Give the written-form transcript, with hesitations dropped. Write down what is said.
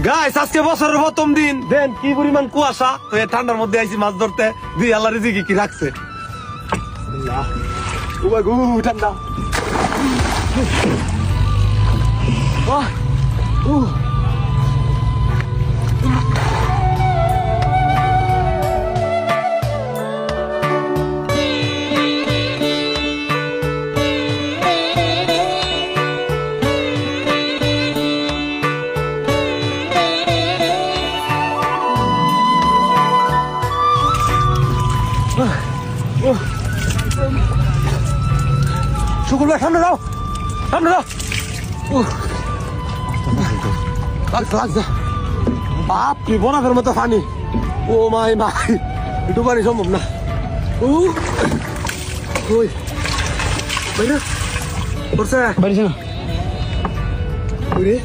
guys আজকে বছরের প্রথম দিন দেন কি পরিমাণ কুয়াশা তো এই ঠান্ডার মধ্যে আইছি মাছ ধরতে দুই আল্লাহ রিজিকে কি রাখছে ও ভাই গু ঠান্ডা শুকুর ভাই সামনে যাও লাগছে বাপ কি বনাফের মতো পানি ও মাই একটু পানি সম্ভব না ওই বাইরে করছে বাড়ি না ওরে